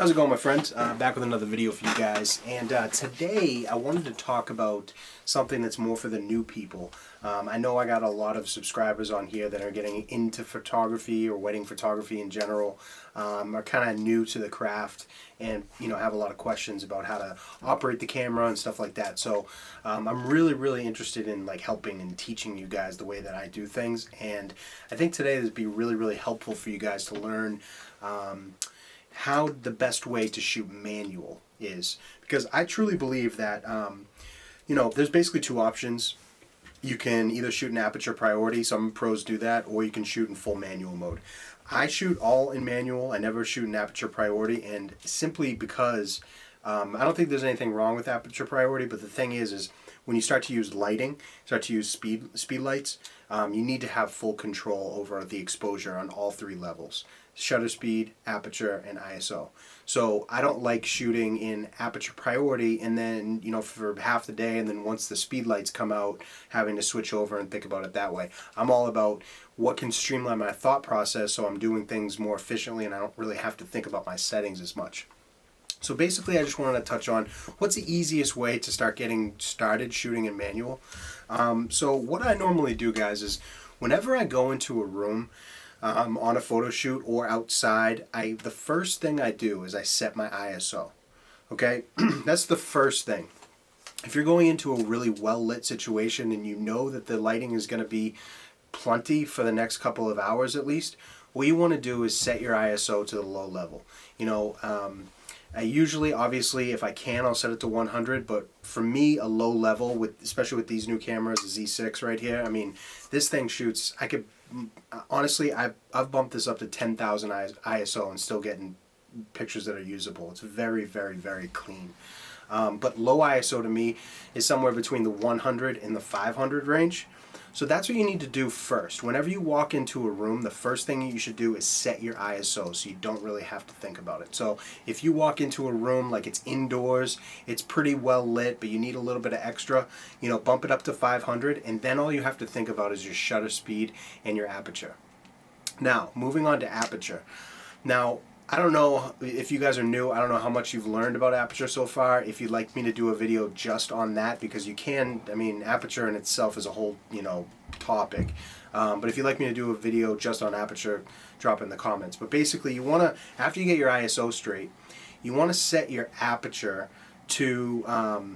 How's it going, my friends? Back with another video for you guys, and today I wanted to talk about something that's more for the new people. I know I got a lot of subscribers on here that are getting into photography or wedding photography in general, are kind of new to the craft, and have a lot of questions about how to operate the camera and stuff like that. So I'm really interested in helping and teaching you guys the way that I do things, and I think today this would be really helpful for you guys to learn how the best way to shoot manual is, because I truly believe that there's basically two options. You can either shoot in aperture priority, some pros do that, or you can shoot in full manual mode. I shoot all in manual. I never shoot in aperture priority, and simply because I don't think there's anything wrong with aperture priority, but the thing is when you start to use lighting, start to use speed lights, you need to have full control over the exposure on all three levels: shutter speed, aperture, and ISO. So I don't like shooting in aperture priority and then, for half the day, and then once the speed lights come out, having to switch over and think about it that way. I'm all about what can streamline my thought process so I'm doing things more efficiently and I don't really have to think about my settings as much. So basically, I just wanted to touch on what's the easiest way to start getting started shooting in manual. So what I normally do, guys, is whenever I go into a room on a photo shoot or outside, the first thing I do is I set my ISO. Okay, that's the first thing. If you're going into a really well-lit situation and you know that the lighting is going to be plenty for the next couple of hours at least, what you want to do is set your ISO to the low level. I usually, obviously, if I can, I'll set it to 100, but for me, a low level, especially with these new cameras, the Z6 right here, I mean, this thing shoots, honestly, I've bumped this up to 10,000 ISO and still getting pictures that are usable. It's very clean. But low ISO to me is somewhere between the 100 and the 500 range. So that's what you need to do first. Whenever you walk into a room, the first thing you should do is set your ISO so you don't really have to think about it. So if you walk into a room like it's indoors, it's pretty well lit, but you need a little bit of extra, bump it up to 500, and then all you have to think about is your shutter speed and your aperture. Now, moving on to aperture. Now, I don't know if you guys are new. I don't know how much you've learned about aperture so far. If you'd like me to do a video just on that, because you can, aperture in itself is a whole, topic. But if you'd like me to do a video just on aperture, drop it in the comments. But basically, you want to, after you get your ISO straight, you want to set your aperture to,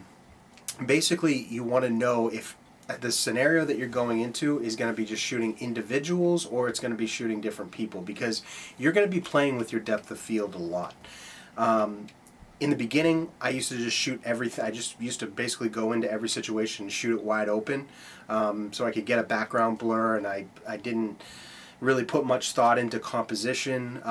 basically, you want to know if the scenario that you're going into is going to be just shooting individuals or it's going to be shooting different people, because you're going to be playing with your depth of field a lot. In the beginning, I used to just shoot everything. I just used to basically go into every situation and shoot it wide open, so I could get a background blur, and I didn't really put much thought into composition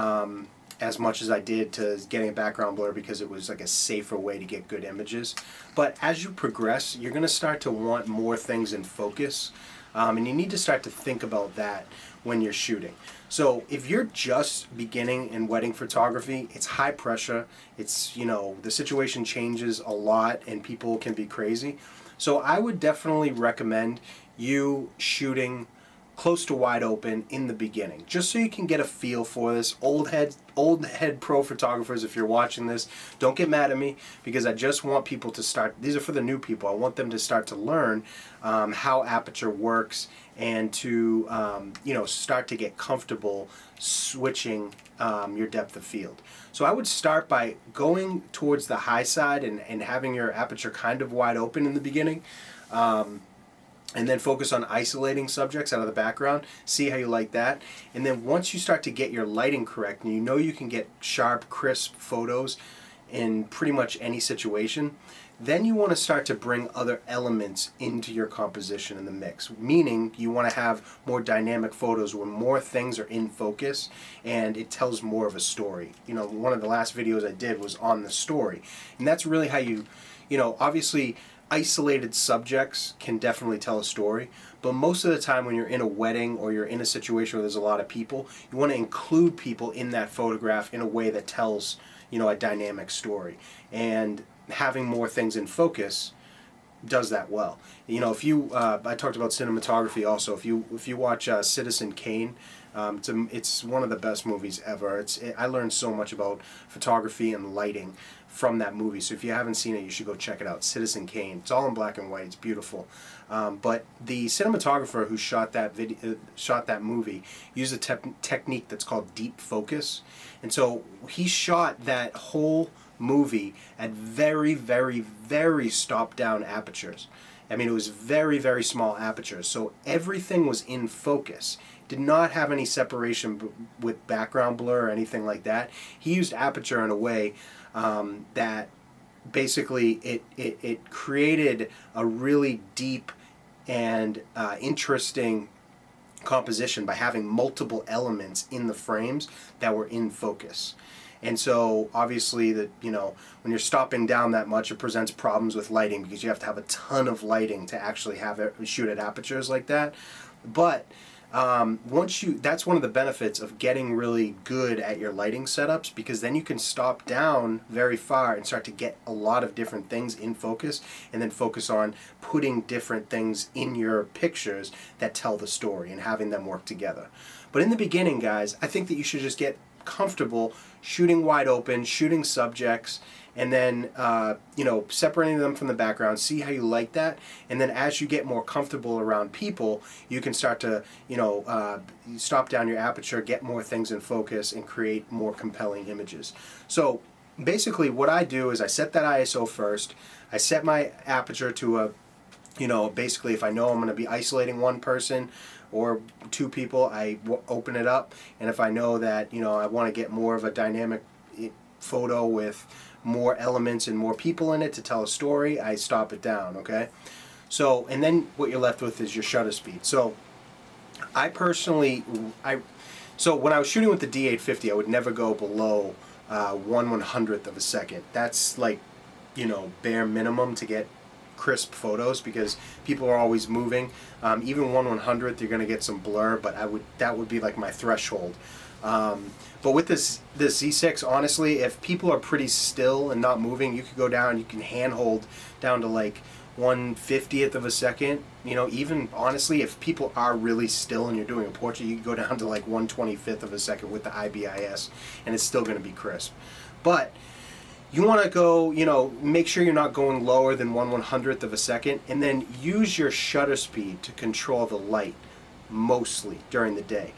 as much as I did to getting a background blur, because it was like a safer way to get good images. But as you progress, you're going to start to want more things in focus, and you need to start to think about that when you're shooting. So if you're just beginning in wedding photography, it's high pressure, it's, the situation changes a lot and people can be crazy. So I would definitely recommend you shooting close to wide open in the beginning, just so you can get a feel for this. Old head pro photographers, if you're watching this, don't get mad at me, because I just want people to start. These are for the new people. I want them to start to learn how aperture works, and to start to get comfortable switching your depth of field. So I would start by going towards the high side and having your aperture kind of wide open in the beginning. And then focus on isolating subjects out of the background. See how you like that. And then once you start to get your lighting correct, and you can get sharp, crisp photos in pretty much any situation, then you want to start to bring other elements into your composition in the mix. Meaning, you want to have more dynamic photos where more things are in focus and it tells more of a story. One of the last videos I did was on the story. And that's really how obviously, isolated subjects can definitely tell a story, but most of the time when you're in a wedding or you're in a situation where there's a lot of people, you want to include people in that photograph in a way that tells, a dynamic story. And having more things in focus does that well. If you, I talked about cinematography also. If you watch Citizen Kane, It's one of the best movies ever. I learned so much about photography and lighting from that movie. So if you haven't seen it, you should go check it out. Citizen Kane. It's all in black and white. It's beautiful. But the cinematographer who shot that movie used a technique that's called deep focus, and so he shot that whole movie at very, very, very stopped down apertures. I mean, it was very, very small apertures, so everything was in focus. Did not have any separation with background blur or anything like that. He used aperture in a way that basically it created a really deep and interesting composition by having multiple elements in the frames that were in focus. And so obviously when you're stopping down that much, it presents problems with lighting because you have to have a ton of lighting to actually have it shoot at apertures like that. But that's one of the benefits of getting really good at your lighting setups, because then you can stop down very far and start to get a lot of different things in focus, and then focus on putting different things in your pictures that tell the story and having them work together. But in the beginning, guys, I think that you should just get comfortable shooting wide open, shooting subjects, and then separating them from the background. See how you like that, and then as you get more comfortable around people, you can start to stop down your aperture, get more things in focus, and create more compelling images. So basically what I do is I set that ISO first. I set my aperture to basically if I know I'm going to be isolating one person or two people, I open it up, and if I know that I want to get more of a dynamic photo with more elements and more people in it to tell a story, I stop it down. Okay, so and then what you're left with is your shutter speed. So I personally, so when I was shooting with the D850, I would never go below 1/100th of a second. That's like bare minimum to get crisp photos, because people are always moving. Even 1/100th, you're going to get some blur, but that would be like my threshold. But with this Z6, honestly, if people are pretty still and not moving, you could go down, you can handhold down to like 1/50th of a second. Even honestly, if people are really still and you're doing a portrait, you can go down to like 1/25th of a second with the IBIS, and it's still going to be crisp. But you want to go, make sure you're not going lower than 1/100th of a second, and then use your shutter speed to control the light mostly during the day.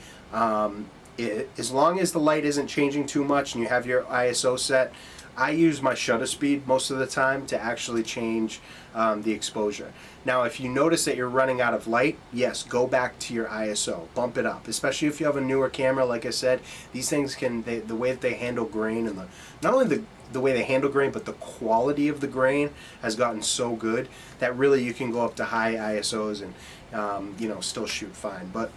As long as the light isn't changing too much and you have your ISO set, I use my shutter speed most of the time to actually change the exposure. Now, if you notice that you're running out of light, yes, go back to your ISO, bump it up. Especially if you have a newer camera, like I said, these things the way that they handle grain, and not only the way they handle grain, but the quality of the grain has gotten so good that really you can go up to high ISOs and still shoot fine. But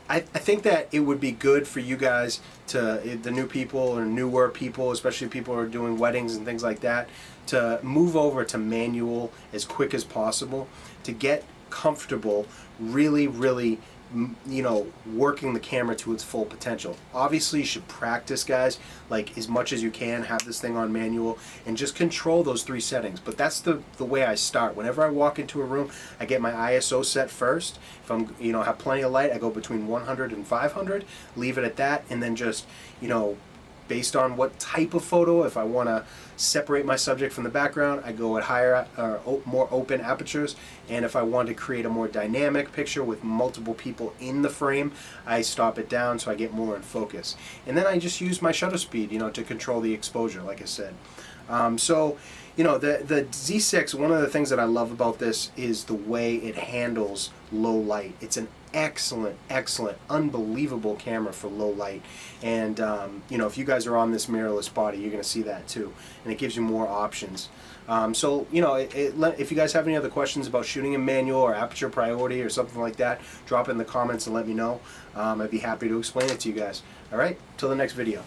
I think that it would be good for you guys the new people or newer people, especially people who are doing weddings and things like that, to move over to manual as quick as possible to get comfortable really, really working the camera to its full potential. Obviously, you should practice, guys, like as much as you can. Have this thing on manual and just control those 3 settings. But that's the way I start. Whenever I walk into a room, I get my ISO set first. If I'm have plenty of light, I go between 100 and 500, leave it at that, and then just based on what type of photo, if I want to separate my subject from the background, I go at higher more open apertures, and if I want to create a more dynamic picture with multiple people in the frame, I stop it down so I get more in focus. And then I just use my shutter speed to control the exposure, like I said. So the Z6, one of the things that I love about this is the way it handles low light. It's an excellent, unbelievable camera for low light, and if you guys are on this mirrorless body, you're going to see that too, and it gives you more options. So if you guys have any other questions about shooting in manual or aperture priority or something like that, drop it in the comments and let me know. I'd be happy to explain it to you guys. All right, till the next video.